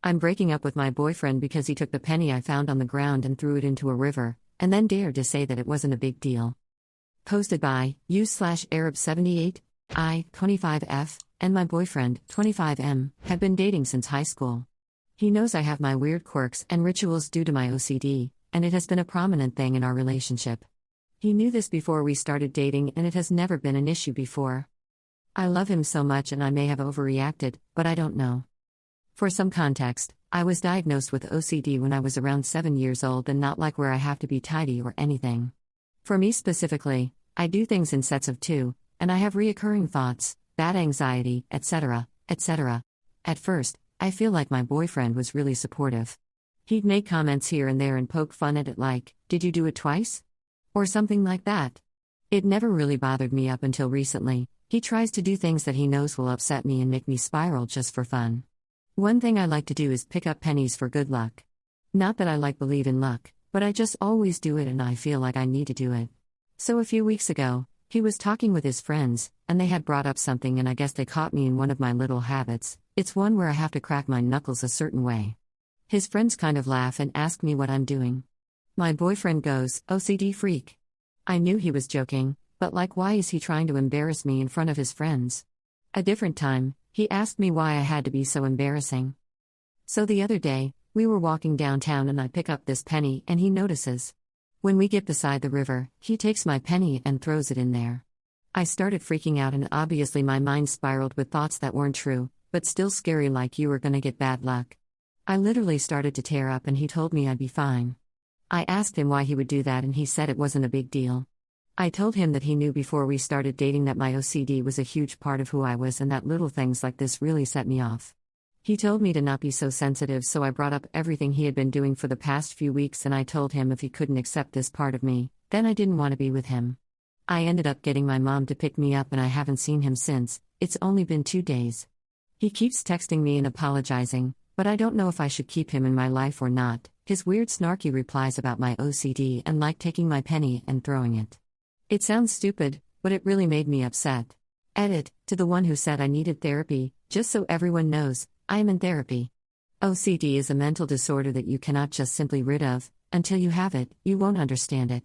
I'm breaking up with my boyfriend because he took the penny I found on the ground and threw it into a river, and then dared to say that it wasn't a big deal. Posted by u/Arab78, I, 25F, and my boyfriend, 25M, have been dating since high school. He knows I have my weird quirks and rituals due to my OCD, and it has been a prominent thing in our relationship. He knew this before we started dating, and it has never been an issue before. I love him so much, and I may have overreacted, but I don't know. For some context, I was diagnosed with OCD when I was around 7 years old, and not like where I have to be tidy or anything. For me specifically, I do things in sets of 2, and I have reoccurring thoughts, bad anxiety, etc., etc. At first, I feel like my boyfriend was really supportive. He'd make comments here and there and poke fun at it like, "Did you do it twice?" or something like that. It never really bothered me up until recently. He tries to do things that he knows will upset me and make me spiral just for fun. One thing I like to do is pick up pennies for good luck. Not that I believe in luck, but I just always do it, and I feel like I need to do it. So a few weeks ago, he was talking with his friends, and they had brought up something, and I guess they caught me in one of my little habits. It's one where I have to crack my knuckles a certain way. His friends kind of laugh and ask me what I'm doing. My boyfriend goes, "OCD freak." I knew he was joking, but why is he trying to embarrass me in front of his friends? A different time, he asked me why I had to be so embarrassing. So the other day, we were walking downtown and I pick up this penny and he notices. When we get beside the river, he takes my penny and throws it in there. I started freaking out, and obviously my mind spiraled with thoughts that weren't true, but still scary, like you were gonna get bad luck. I literally started to tear up, and he told me I'd be fine. I asked him why he would do that, and he said it wasn't a big deal. I told him that he knew before we started dating that my OCD was a huge part of who I was, and that little things like this really set me off. He told me to not be so sensitive, so I brought up everything he had been doing for the past few weeks, and I told him if he couldn't accept this part of me, then I didn't want to be with him. I ended up getting my mom to pick me up, and I haven't seen him since. It's only been 2 days. He keeps texting me and apologizing, but I don't know if I should keep him in my life or not. His weird snarky replies about my OCD and taking my penny and throwing it. It sounds stupid, but it really made me upset. Edit, to the one who said I needed therapy, just so everyone knows, I am in therapy. OCD is a mental disorder that you cannot just simply rid of. Until you have it, you won't understand it.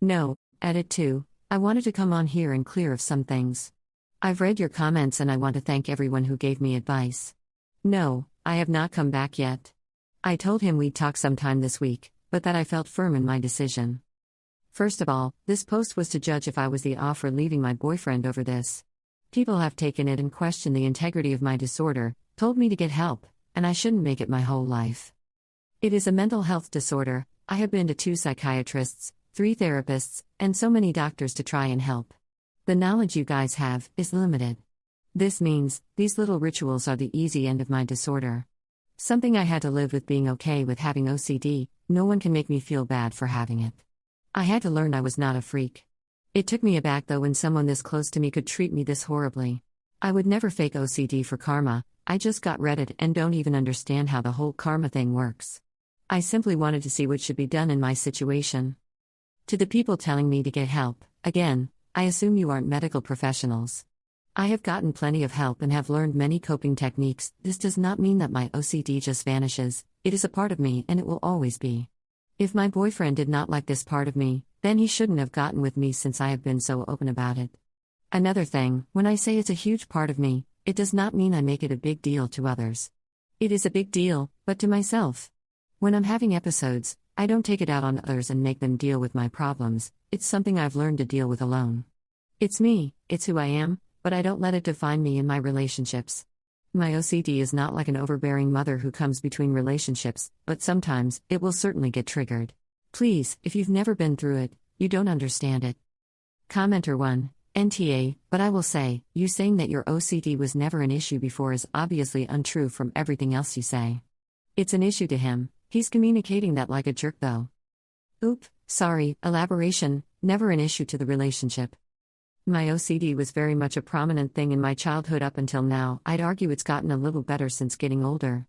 No, edit 2, I wanted to come on here and clear of some things. I've read your comments and I want to thank everyone who gave me advice. No, I have not come back yet. I told him we'd talk sometime this week, but that I felt firm in my decision. First of all, this post was to judge if I was the off for leaving my boyfriend over this. People have taken it and questioned the integrity of my disorder, told me to get help, and I shouldn't make it my whole life. It is a mental health disorder. I have been to 2 psychiatrists, 3 therapists, and so many doctors to try and help. The knowledge you guys have is limited. This means, these little rituals are the easy end of my disorder. Something I had to live with, being okay with having OCD. No one can make me feel bad for having it. I had to learn I was not a freak. It took me aback though when someone this close to me could treat me this horribly. I would never fake OCD for karma. I just got Reddit and don't even understand how the whole karma thing works. I simply wanted to see what should be done in my situation. To the people telling me to get help, again, I assume you aren't medical professionals. I have gotten plenty of help and have learned many coping techniques. This does not mean that my OCD just vanishes. It is a part of me and it will always be. If my boyfriend did not like this part of me, then he shouldn't have gotten with me, since I have been so open about it. Another thing, when I say it's a huge part of me, it does not mean I make it a big deal to others. It is a big deal, but to myself. When I'm having episodes, I don't take it out on others and make them deal with my problems. It's something I've learned to deal with alone. It's me, it's who I am, but I don't let it define me in my relationships. My OCD is not like an overbearing mother who comes between relationships, but sometimes, it will certainly get triggered. Please, if you've never been through it, you don't understand it. Commenter 1, NTA, but I will say, you saying that your OCD was never an issue before is obviously untrue from everything else you say. It's an issue to him. He's communicating that like a jerk though. Oop, sorry, elaboration, never an issue to the relationship. My OCD was very much a prominent thing in my childhood up until now. I'd argue it's gotten a little better since getting older.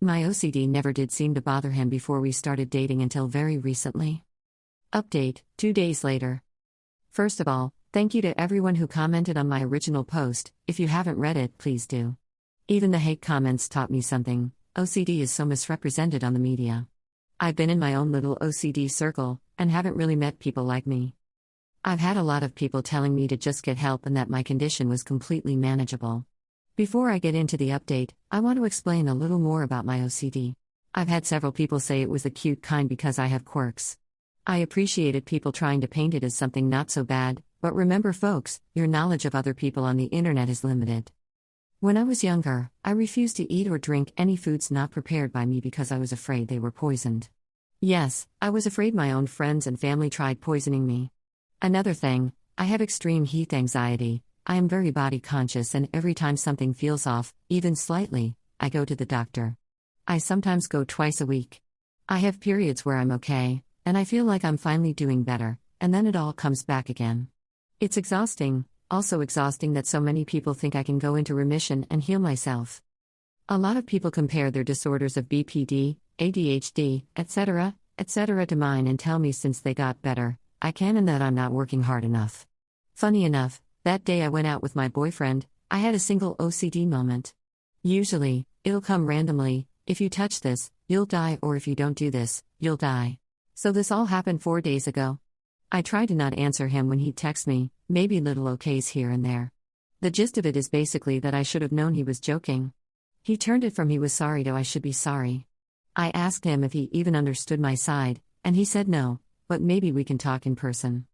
My OCD never did seem to bother him before we started dating until very recently. Update, 2 days later. First of all, thank you to everyone who commented on my original post. If you haven't read it, please do. Even the hate comments taught me something. OCD is so misrepresented on the media. I've been in my own little OCD circle, and haven't really met people like me. I've had a lot of people telling me to just get help and that my condition was completely manageable. Before I get into the update, I want to explain a little more about my OCD. I've had several people say it was the cute kind because I have quirks. I appreciated people trying to paint it as something not so bad, but remember folks, your knowledge of other people on the internet is limited. When I was younger, I refused to eat or drink any foods not prepared by me because I was afraid they were poisoned. Yes, I was afraid my own friends and family tried poisoning me. Another thing, I have extreme heat anxiety. I am very body conscious, and every time something feels off, even slightly, I go to the doctor. I sometimes go twice a week. I have periods where I'm okay, and I feel like I'm finally doing better, and then it all comes back again. It's exhausting, also exhausting that so many people think I can go into remission and heal myself. A lot of people compare their disorders of BPD, ADHD, etc., to mine and tell me since they got better, I can and that I'm not working hard enough. Funny enough, that day I went out with my boyfriend, I had a single OCD moment. Usually, it'll come randomly: if you touch this, you'll die, or if you don't do this, you'll die. So this all happened 4 days ago. I try to not answer him when he texts me, maybe little okays here and there. The gist of it is basically that I should have known he was joking. He turned it from he was sorry to I should be sorry. I asked him if he even understood my side, and he said no, but maybe we can talk in person.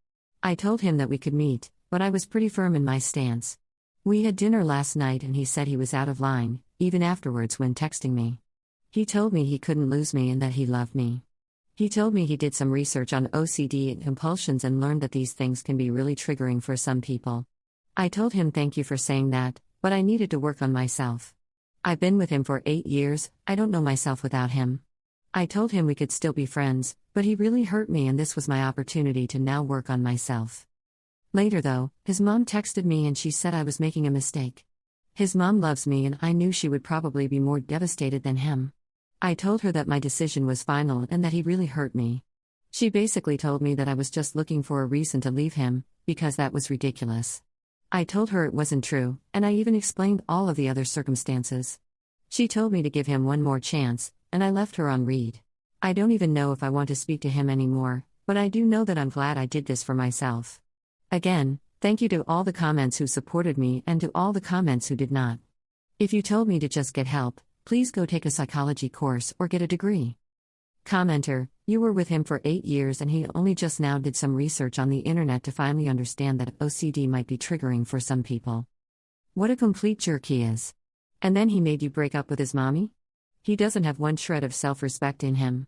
I told him that we could meet, but I was pretty firm in my stance. We had dinner last night and he said he was out of line, even afterwards when texting me. He told me he couldn't lose me and that he loved me. He told me he did some research on OCD and compulsions and learned that these things can be really triggering for some people. I told him thank you for saying that, but I needed to work on myself. I've been with him for 8 years, I don't know myself without him. I told him we could still be friends, but he really hurt me and this was my opportunity to now work on myself. Later though, his mom texted me and she said I was making a mistake. His mom loves me and I knew she would probably be more devastated than him. I told her that my decision was final and that he really hurt me. She basically told me that I was just looking for a reason to leave him, because that was ridiculous. I told her it wasn't true, and I even explained all of the other circumstances. She told me to give him one more chance, and I left her on read. I don't even know if I want to speak to him anymore, but I do know that I'm glad I did this for myself. Again, thank you to all the comments who supported me and to all the comments who did not. If you told me to just get help, please go take a psychology course or get a degree. Commenter, you were with him for 8 years and he only just now did some research on the internet to finally understand that OCD might be triggering for some people. What a complete jerk he is. And then he made you break up with his mommy? He doesn't have one shred of self-respect in him.